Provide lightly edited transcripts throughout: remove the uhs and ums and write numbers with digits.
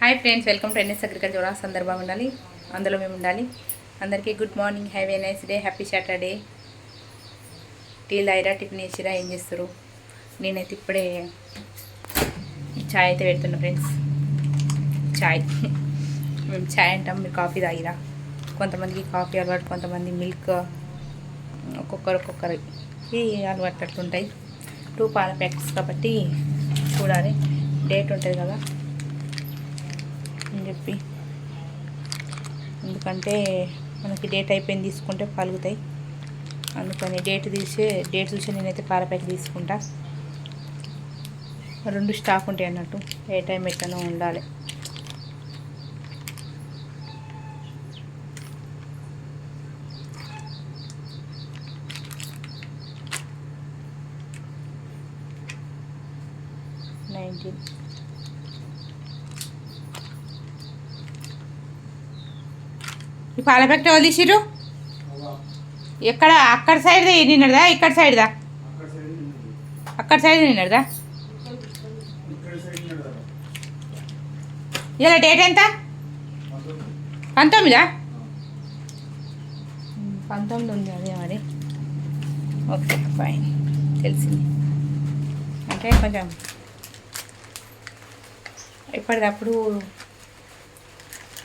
Hi friends, welcome to NS agriculture. అందరూ బాగుండాలి, అందులో మేము ఉండాలి. అందరికీ good morning, have a nice day, happy Saturday. Tea లైరా, టిఫిన్ వేసిరా, ఏం చేస్తారు? నేనైతే ఇప్పుడే ఛాయ్ అయితే పెడుతున్నా ఫ్రెండ్స్. ఛాయ్ మేము ఛాయ్ అంటాం, మీరు కాఫీ తాగిరా. కొంతమందికి కాఫీ అలవాటు, కొంతమంది మిల్క్, ఒక్కొక్కరికి అలవాటు అట్లుంటాయి. 2 పాల ప్యాకెట్స్ కాబట్టి చూడాలి, డేట్ ఉంటుంది కదా అని చెప్పి. ఎందుకంటే మనకి డేట్ అయిపోయింది తీసుకుంటే పలుగుతాయి, అందుకని డేట్ చూసి నేనైతే పాల ప్యాకెట్ తీసుకుంటా. 2 స్టాక్ ఉంటాయి అన్నట్టు, ఏ టైం ఎట్లనో ఉండాలి. ఈ పాల ప్యాకెట్ ఎవరు తీసిర్రు? ఎక్కడ? అక్కడ సైడ్ నిన్నదా, ఇక్కడ సైడ్దా? అక్కడ సైడ్ నిన్నదా. ఇలా డేట్ ఎంత? 19 ఉంది. అదే మరి, ఓకే ఫైన్, తెలిసింది. అంటే కొంచెం ఎప్పటికప్పుడు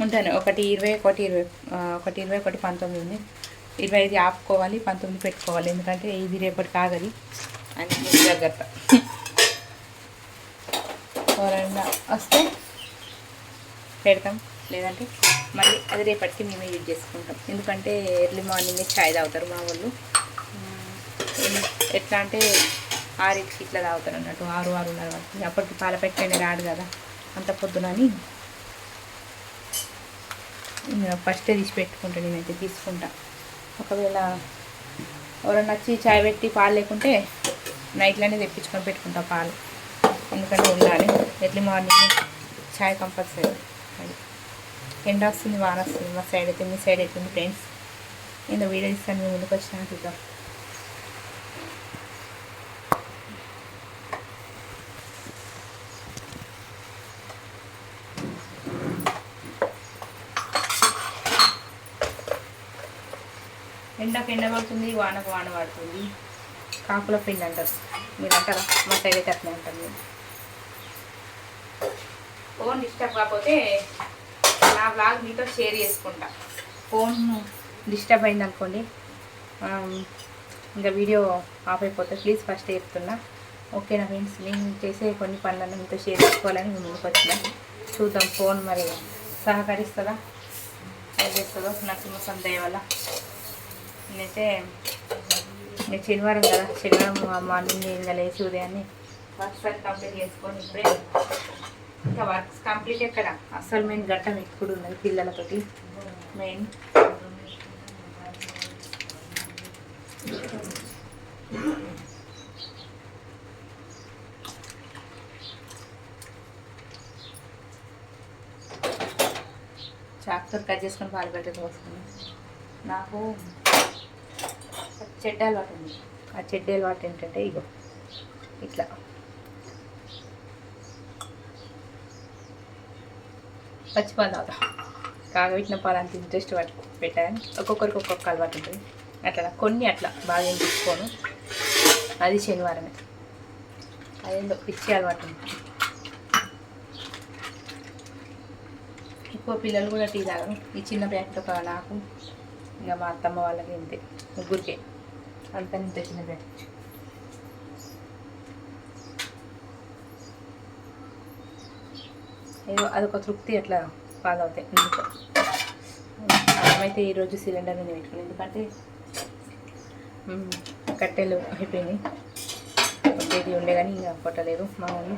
ఉంటాను. 1:20, 1:19 ఉంది. 25 ఆపుకోవాలి, 19 పెట్టుకోవాలి, ఎందుకంటే ఇది రేపటికి ఆగది అని జాగ్రత్త. ఎవరైనా వస్తే పెడతాం, లేదంటే మళ్ళీ అది రేపటికి మేమే యూజ్ చేసుకుంటాం. ఎందుకంటే ఎర్లీ మార్నింగే ఛాయ్ తాగుతారు మా వాళ్ళు. ఎట్లా అంటే 6కి ఇట్లా తాగుతారు అన్నట్టు, 6:30 వరకు. అప్పటికి పాల పెట్టనే రాడు కదా అంత పొద్దునని ఫస్టే తీసి పెట్టుకుంటా. నేనైతే తీసుకుంటా. ఒకవేళ ఎవరైనా వచ్చి చాయ్ పెట్టి పాలు లేకుంటే నైట్లోనే తెప్పించుకొని పెట్టుకుంటా పాలు, ఎందుకంటే ఉండాలి. ఎర్లీ మార్నింగ్ చాయ్ కంపల్సరీ. అది ఎండ వస్తుంది, వాన వస్తుంది మా సైడ్ అయితే. మీ సైడ్ అవుతుంది ఫ్రెండ్స్. నేను వీడియో ఇస్తాను, మీ ముందుకు వచ్చినా చూద్దాం. ఎండకు ఎండ పడుతుంది, వానకు వాన పడుతుంది. కాకుల పిండి అంటారు, మీరు అంటారా? మా సైడ్ అయితే అట్లా అంటారు. మీరు ఫోన్ డిస్టర్బ్ కాకపోతే నా బ్లాగ్ మీతో షేర్ చేసుకుంటా. ఫోన్ డిస్టర్బ్ అయింది అనుకోండి, ఇంకా వీడియో ఆఫ్ అయిపోతుంది. ప్లీజ్ ఫస్ట్ చెప్తున్నా, ఓకేనా ఫ్రెండ్స్? నేను చేసే కొన్ని పనులను మీతో షేర్ చేసుకోవాలని మేము ముందుకు వచ్చినా. చూద్దాం ఫోన్ మరి సహకరిస్తుందా, ఏం చేస్తుందో నరసింహ దయ వల్ల. నేనైతే శనివారం కదా, శనివారం మార్నింగ్ ఇంకా లేచి ఉదయాన్నే వర్క్స్ అన్ని కంప్లీట్ చేసుకొని ఇప్పుడే. ఇంకా వర్క్స్ కంప్లీట్ ఎక్కడ, అసలు మెయిన్ ఘట్టం ఎప్పుడు ఉన్నది పిల్లలతోటి. మెయిన్ చాకుతో కట్ చేసుకొని పాలు పెట్టేది పోసుకున్నాను. నాకు చెడ్డ అలవాటు ఉంది. ఆ చెడ్డ అలవాటు ఏంటంటే ఇగో ఇట్లా పచ్చిపాలు తాగుతా. కాగబెట్టిన పాలు అంత ఇంట్రెస్ట్ పెట్టాలని ఒక్కొక్కరికి ఒక్కొక్క అలవాటు ఉంటుంది. అట్లా కొన్ని అట్లా బాగా ఏం తీసుకోను. అది శనివారమే, అదేందో పిచ్చి అలవాటు ఉంది. ఎక్కువ పిల్లలు కూడా టీ తాగరు. ఈ చిన్న ప్యాకెట్ ఒక నాకు, ఇంకా మా అత్తమ్మ వాళ్ళకి ఇంతే, ముగ్గురికే అంతా ఇంత చిన్న ప్యాకెట్. ఏదో అదొక తృప్తి, అట్లా పాలు అవుతాయి. ఎందుకు అన్నమైతే ఈరోజు సిలిండర్ మీద పెట్టుకుని, ఎందుకంటే కట్టెలు అయిపోయినాయి. ఒకటి ఉండే కానీ ఇంకా కొట్టలేదు మా వాళ్ళు,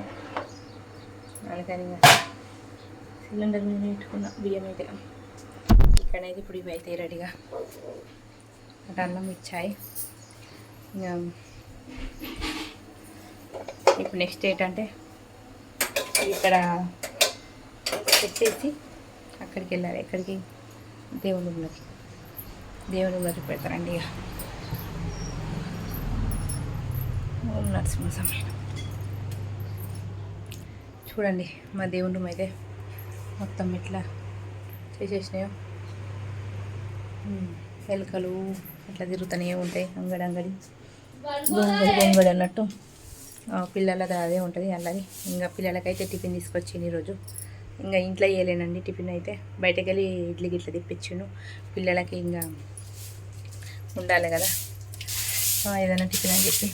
అందుకని ఇంకా సిలిండర్ మీద పెట్టుకున్న బియ్యం అయితే. ఇక్కడైతే ఇప్పుడు ఇవి అయితే రెడీగా అన్నం ఇచ్చాయి. ఇంకా ఇప్పుడు నెక్స్ట్ ఏంటంటే ఇక్కడ పెట్టేసి అక్కడికి వెళ్ళాలి. ఎక్కడికి? దేవుని రూమ్లోకి పెడతారండి. ఇక ఓం నరసింహ సమయం. చూడండి మా దేవుని రూమ్ అయితే మొత్తం ఇట్లా చేసేసినాయో ఎలుకలు ఇట్లా తిరుగుతూనే ఉంటాయి. అంగడి గొంగడి అన్నట్టు పిల్లలది అదే ఉంటుంది అల్లది. ఇంకా పిల్లలకైతే టిఫిన్ తీసుకొచ్చింది ఈరోజు. ఇంకా ఇంట్లో వేయలేనండి టిఫిన్ అయితే, బయటకు వెళ్ళి ఇడ్లీ గిట్ల తెప్పించును. పిల్లలకి ఇంకా ఉండాలి కదా ఏదైనా టిఫిన్ అని చెప్పి.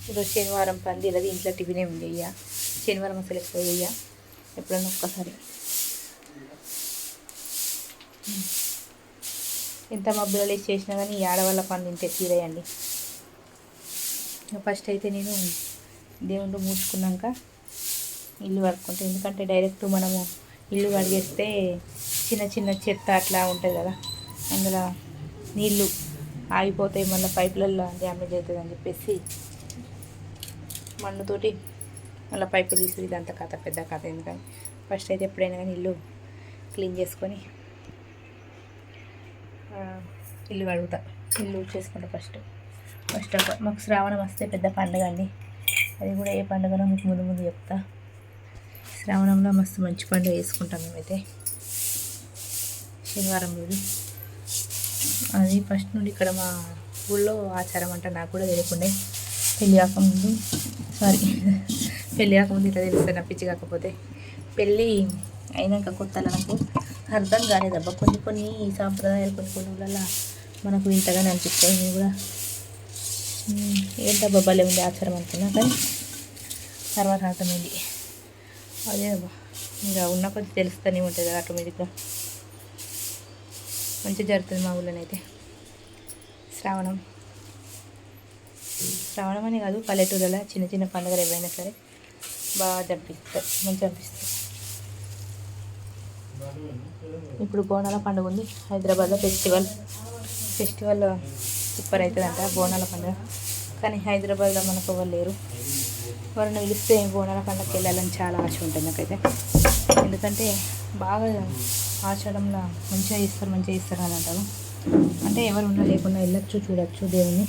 ఈరోజు శనివారం పంది అది ఇంట్లో టిఫినే ఉంది. అయ్యా శనివారం అసలు ఎక్కువ అయ్యా ఎప్పుడన్నా ఒక్కసారి. ఎంత మబ్బులు వేసి చేసినా కానీ ఈ ఆడవాళ్ళ పని తింటే తీరేయండి. ఫస్ట్ అయితే నేను దేవుళ్ళు మూసుకున్నాక ఇల్లు కడుక్కుంటే, ఎందుకంటే డైరెక్ట్ మనము ఇల్లు కడిగేస్తే చిన్న చిన్న చెత్త అట్లా ఉంటుంది కదా, అందులో నీళ్ళు ఆగిపోతాయి, మళ్ళీ పైపులలో డ్యామేజ్ అవుతుంది అని చెప్పేసి మన్నుతోటి మళ్ళీ పైపులు తీసి ఇదంతా కథ పెద్ద కథ. ఎందుకని ఫస్ట్ అయితే ఎప్పుడైనా కానీ ఇల్లు క్లీన్ చేసుకొని ఇల్లు కడుగుతా, ఇల్లు చేసుకుంటా ఫస్ట్. మాకు శ్రావణం వస్తే పెద్ద పండుగ అండి. అది కూడా ఏ పండుగనో మీకు ముందు చెప్తా. శ్రావణంలో మస్తు మంచి పండుగ వేసుకుంటాం మేమైతే శనివారం రోజు. అది ఫస్ట్ నుండి ఇక్కడ మా ఊళ్ళో ఆచారం అంట, నాకు కూడా తెలియకుండా పెళ్ళి కాకముందు ఇట్లా తెలుస్తుంది నా పిచ్చి. కాకపోతే పెళ్ళి అయినాక కొత్తలో నాకు అర్థం కాలేదబ్బా. కొన్ని సాంప్రదాయాలు కొన్ని ఊళ్ళల్లో మనకు వింతగానే అనిపిస్తాయి. నేను కూడా ఏంటబ్బా భలే ఉంది ఆచారం అనుకున్నా, కానీ తర్వాత అర్థమైంది అదే అబ్బా. ఇంకా ఉన్న కొద్ది తెలుస్తూనే ఉంటుంది ఆటోమేటిక్గా. మంచిగా జరుగుతుంది మా ఊళ్ళోనైతే శ్రావణం అనే కాదు, పల్లెటూరులో చిన్న చిన్న పండుగలు ఏవైనా సరే బాగా జరిపిస్తారు, మంచిగా అనిపిస్తుంది. ఇప్పుడు బోనాల పండుగ ఉంది హైదరాబాద్లో. ఫెస్టివల్ సూపర్ అవుతుందంట బోనాల పండుగ. కానీ హైదరాబాద్లో మనకు ఎవరు లేరు. ఎవరైనా పిలిస్తే బోనాల పండుగకి వెళ్ళాలని చాలా ఆశ ఉంటుంది నాకైతే. ఎందుకంటే బాగా ఆచరణలో మంచిగా చేస్తారు అని అంటారు. అంటే ఎవరు ఉన్నా లేకుండా వెళ్ళొచ్చు, చూడొచ్చు దేవుణ్ణి.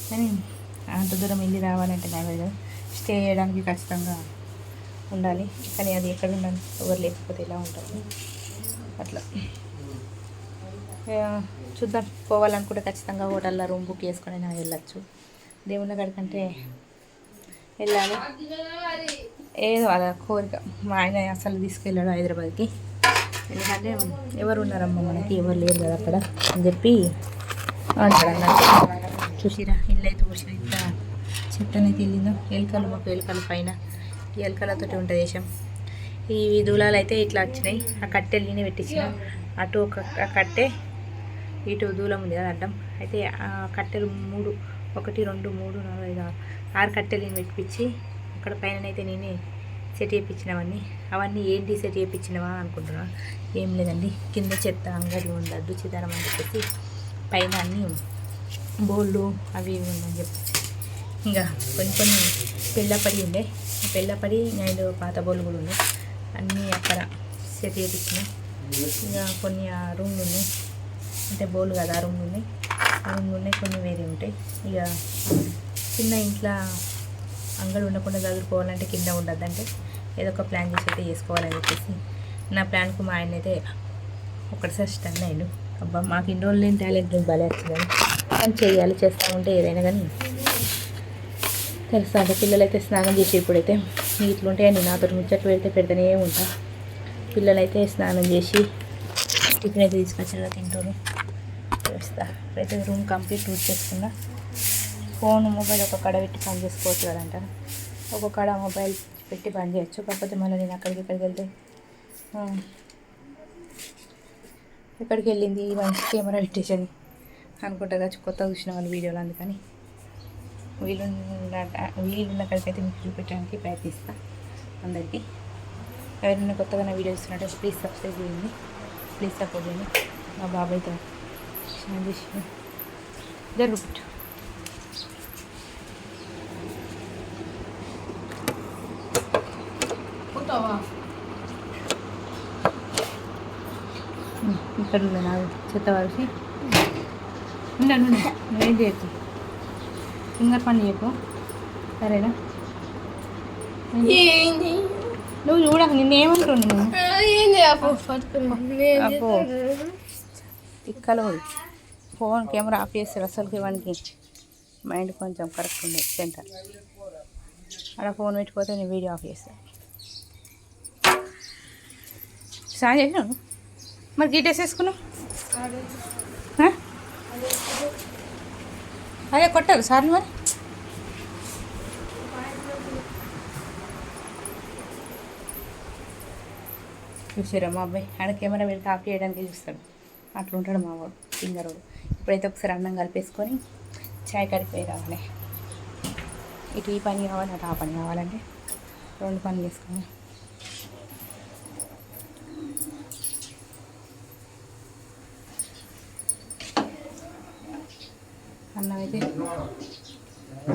కానీ అంత దూరం వెళ్ళి రావాలంటే నాకు కదా, స్టే చేయడానికి ఖచ్చితంగా ఉండాలి. కానీ అది ఎక్కడ ఉండాలి, ఎవరు లేకపోతే ఎలా ఉంటుంది అట్లా. చూద్దాం, పోవాలనుకుంటే ఖచ్చితంగా హోటల్లో రూమ్ బుక్ చేసుకొని నాకు వెళ్ళచ్చు. దేవుళ్ళ కాడికంటే వెళ్ళాలి, ఏదో అలా కోరిక. మా ఆయన అసలు తీసుకెళ్ళాడు హైదరాబాద్కి. ఎందుకంటే ఎవరు ఉన్నారమ్మా మనకి, ఎవరు లేరు కదా అక్కడ అని చెప్పి అంటాడు అన్నట్టు. చూసిరా ఇల్లు అయితే చూసిరా ఇంత చెత్తనైతే వెళ్ళిందో. మాకు ఎలుకల పైన ఈ ఎలుకలతోటి ఉంటుంది దేశం. ఈ దూలాలు అయితే ఇట్లా వచ్చినాయి. ఆ కట్టెలు పెట్టించిన అటు ఆ కట్టె ఇటు దూలం ఉంది కదా అడ్డం. అయితే ఆ కట్టెలు 3 1 2 3 4 5 6 కట్టెలు పెట్టించి అక్కడ పైననైతే నేనే సెట్ చేయించినవన్నీ. అవన్నీ ఏంటి సెట్ చేయించినవా అనుకుంటున్నా. ఏం లేదండి, కింద చెత్త అంగడి ఉండద్దు చిదారం అని చెప్పేసి పైన అన్నీ బోళ్ళు అవి ఇవి ఉందని చెప్పేసి ఇంకా కొన్ని పెళ్ళపడి ఉండే, పెళ్ళపడి 5 పాత బోళ్ళు కూడా ఉన్నాయి. అన్నీ అక్కడ సెట్ చేయించిన. ఇంకా కొన్ని ఆ రూమ్లు ఉన్నాయి, అంటే బోళ్ళు కదా ఆ రూమ్లు ఉన్నాయి. కొన్ని వేరే ఉంటాయి. ఇక చిన్న ఇంట్లో అంగడి ఉండకుండా చదువుకోవాలంటే కింద ఉండద్దంటే ఏదో ఒక ప్లాన్ చేసి అయితే చేసుకోవాలని చెప్పేసి నా ప్లాన్కు మా ఆయన అయితే ఒకటిసారి స్టన్ అయ్యాడు. అబ్బా మాకు ఇన్ని రోజులు లేని టాలెంట్ భలే వచ్చిందని. కానీ చేయాలి, చేస్తూ ఉంటే ఏదైనా కానీ తెలుస్తా. అంటే పిల్లలైతే స్నానం చేసి ఇప్పుడైతే ఇట్లుంటాయండి, నాతో ముచ్చట్లు పెడితేనే ఉంటా. పిల్లలైతే స్నానం చేసి టిఫిన్ అయితే తీసుకొచ్చిన తింటారు. చేస్తా ఇప్పుడైతే రూమ్ కంప్లీట్ యూజ్ చేసుకున్నా. ఫోన్ మొబైల్ ఒక కడ పెట్టి పని చేసుకోవచ్చు కదంట. ఒక కడ మొబైల్ పెట్టి పని చేయొచ్చు. కాకపోతే మళ్ళీ నేను ఇక్కడికి వెళ్తే ఎక్కడికి వెళ్ళింది మంచి కెమెరా పెట్టేసని అనుకుంటారు కదా కొత్తగా చూసిన వాళ్ళు వీడియోలు. అందుకని వీలున్న కాడికైతే మీకు చూపించడానికి ప్రయత్నిస్తాను అందరికీ. ఎవరైనా కొత్తగా నా వీడియో ఇస్తున్నట్టు ప్లీజ్ సబ్స్క్రైబ్ చేయండి, ప్లీజ్ సపోర్ట్ చేయండి. మా బాబాయ్తో జరుగుతుంది. ఇక్కడ ఉంది నాకు చెత్త వరకు ఉండండి. నువ్వేం చేయకు, ఫింగర్ పని చేయకు, సరేనా? నువ్వు చూడక నిన్నేమంటుండు అబ్బో తిక్కలు ఫోన్ కెమెరా ఆఫ్ చేస్తారు అసలుకి వానికి మైండ్ కొంచెం కరెక్ట్ ఉంది సెంటర్ అలా ఫోన్ పెట్టిపోతే నేను వీడియో ఆఫ్ చేస్తాను స్నానం చేసినావు మరి గీటేసి వేసుకున్నావు అదే కొట్టారు సార్ని మరి చూసారా మా అబ్బాయి ఆడ కెమెరా పెడితే ఆఫ్ చేయడానికి చూస్తాడు అట్లా ఉంటాడు మా వాడు సింగరోడు ఇప్పుడైతే ఒకసారి అన్నం కలిపేసుకొని చాయ్ కడిపోయి రావాలి ఇటు ఈ పని కావాలి అటు ఆ పని కావాలంటే 2 పనులు చేసుకోవాలి అన్నం అయితే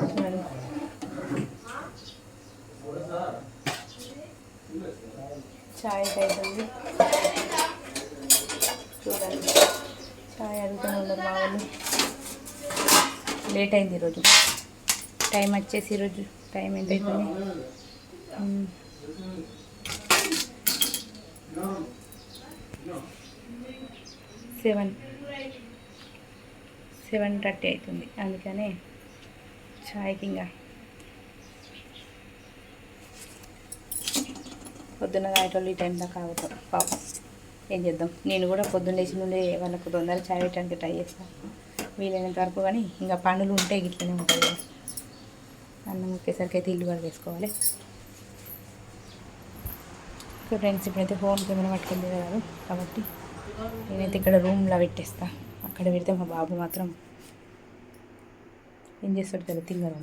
చూడండి చాయ్ అవుతుంది చూడండి చాయ్ అడుగుతూనే ఉన్నారు మా వాళ్ళు లేట్ అయింది ఈరోజు టైం వచ్చేసి ఈరోజు టైం ఎంత అవుతుంది 7:30 అవుతుంది అందుకనే చాయ్కి ఇంకా పొద్దున్న తాగేటోళ్ళు ఈ టైం దాకా ఆగుతాం పాపం ఏం చేద్దాం నేను కూడా పొద్దున్న లేచి నుండి వాళ్ళకు తొందరగా చాయ్ పెట్టడానికి ట్రై చేస్తాను వీలైనంత వరకు కానీ ఇంకా పనులు ఉంటే గిట్లనే ఉంటుంది కదా అన్నం ఒకేసరికి అయితే ఇల్లు కూడా వేసుకోవాలి ఓకే ఫ్రెండ్స్ ఇప్పుడైతే ఫోన్ కెమెరా పట్టుకుంది కదా కాబట్టి నేనైతే ఇక్కడ రూమ్లో పెట్టేస్తా అక్కడ పెడితే మా బాబు మాత్రం ఏం చేస్తాడు కదా తింగరు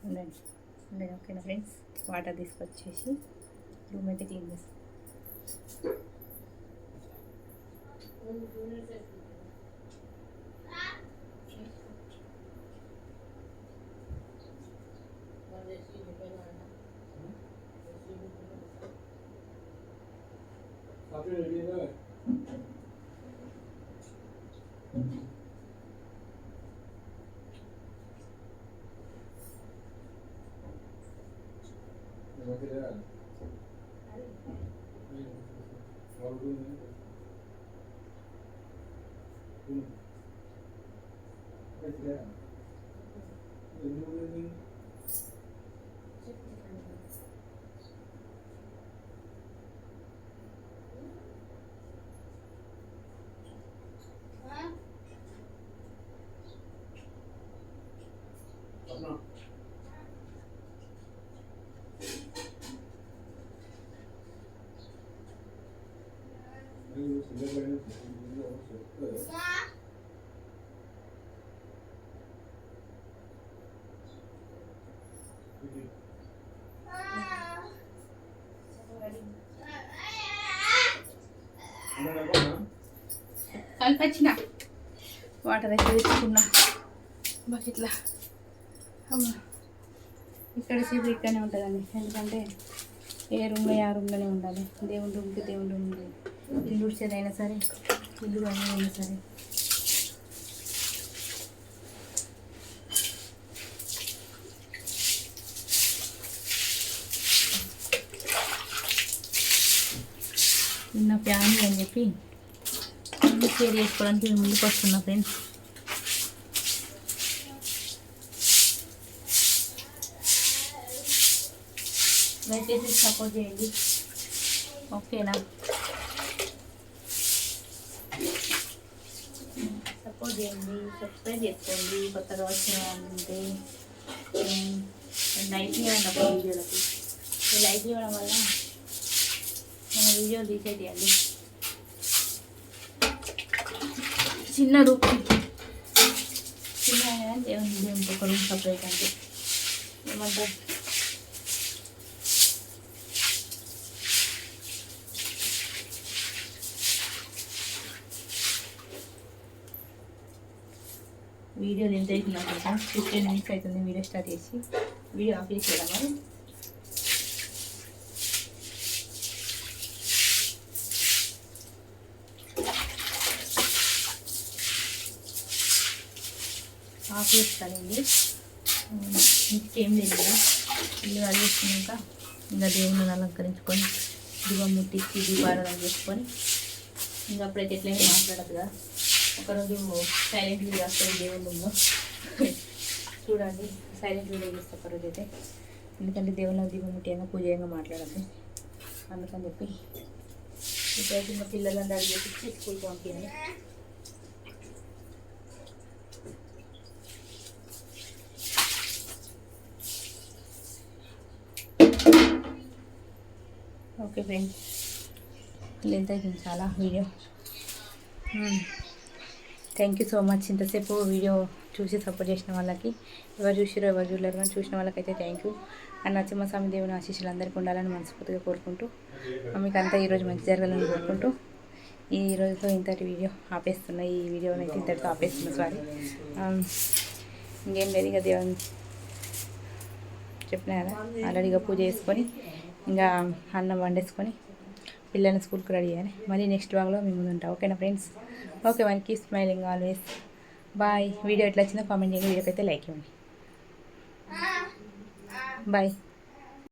ఉండండి ఉండండి ఓకేనా ఫ్రెండ్స్ వాటర్ తీసుకొచ్చేసి రూమ్ అయితే క్లీన్ చేస్తాం కలిపొచ్చిన వాటర్ అయితే తెచ్చుకున్నా బకెట్లా అమ్మ ఇక్కడ సేపు ఇక్కడనే ఉంటుందండి ఎందుకంటే ఏ రూమ్లో ఆ రూమ్లోనే ఉండాలి దేవుని రూమ్కి దేవుని రూమ్ ఇల్లు ఉడిచేదైనా సరే ఇల్లు అయినా సరే నిన్న ఫ్యామిలీ అని చెప్పి షేర్ చేసుకోవడానికి ముందుకు వస్తున్నా ఫ్రెండ్స్ దయచేసి సపోర్ట్ చేయండి ఓకేనా సపోర్ట్ చేయండి సబ్స్క్రైబ్ చేసుకోండి కొత్తగా వచ్చిన వాళ్ళంటే లైక్ ఇవ్వండి ఒక వీడియోలకి లైక్ ఇవ్వడం వల్ల మన వీడియో రీచ్ అవుతాయండి చిన్న రూమ్ చిన్న దేవుని ఒక రూమ్ సపరేట్ అంటే ఏమంటారు వీడియో ఎంత అవుతుంది అనుకుంటా 15 minutes అవుతుంది వీడియో స్టార్ట్ చేసి వీడియో ఆఫ్ చేసేయడం మరి ఆఫ్ చేస్తానండి. ఇంకేం లేదు కదా, ఇల్లు అడిగేసుకున్నాక ఇంకా దేవుని అలంకరించుకొని దీపం ముట్టించి దీపారాధన చేసుకొని ఇంకా అప్పుడైతే ఎట్లయినా మాట్లాడదు కదా. ఒకరోజు సైలెంట్ వీడియో వస్తుంది దేవుని ముందు చూడండి, సైలెంట్ వీడియో చేస్తే ఒకరోజు అయితే, ఎందుకంటే దేవుని దీపం ముట్టియంగా పూజయంగా మాట్లాడద్దు అందుకని చెప్పి. ఇప్పుడైతే మా పిల్లలందరూ అడిగేసి స్కూల్కి పంపించాలి. ఓకే ఫ్రెండ్స్, లెంత్ అయిపోయింది చాలా video. Thank you so much ఇంతసేపు వీడియో చూసి సపోర్ట్ చేసిన వాళ్ళకి. ఎవరు చూసిరో ఎవరు చూడలేరు కానీ చూసిన వాళ్ళకైతే థ్యాంక్ యూ. అండ్ నరసింహస్వామి దేవుని ఆశీస్సులు అందరికీ ఉండాలని మనస్ఫూర్తిగా కోరుకుంటూ, మీకు అంతా ఈరోజు మంచి జరగాలని కోరుకుంటూ ఈ రోజుతో ఇంతటి వీడియో ఆపేస్తున్నా. ఈ వీడియోని అయితే ఇంతటితో ఆపేస్తున్నా. సారీ, ఇంకేం లేదు. ఇక దేవుని చెప్పినా కదా, ఆల్రెడీగా పూజ చేసుకొని ఇంకా అన్నం వండేసుకొని పిల్లల్ని స్కూల్కి రెడీ చేయాలి. మళ్ళీ నెక్స్ట్ వ్లాగ్లో మీ ముందు ఉంటా. ఓకేనా friends? Okay, one keep smiling always. Bye. Video ఎట్లా వచ్చిందో కామెంట్ చేయండి. వీడియోకి అయితే లైక్ ఇవ్వండి. బాయ్.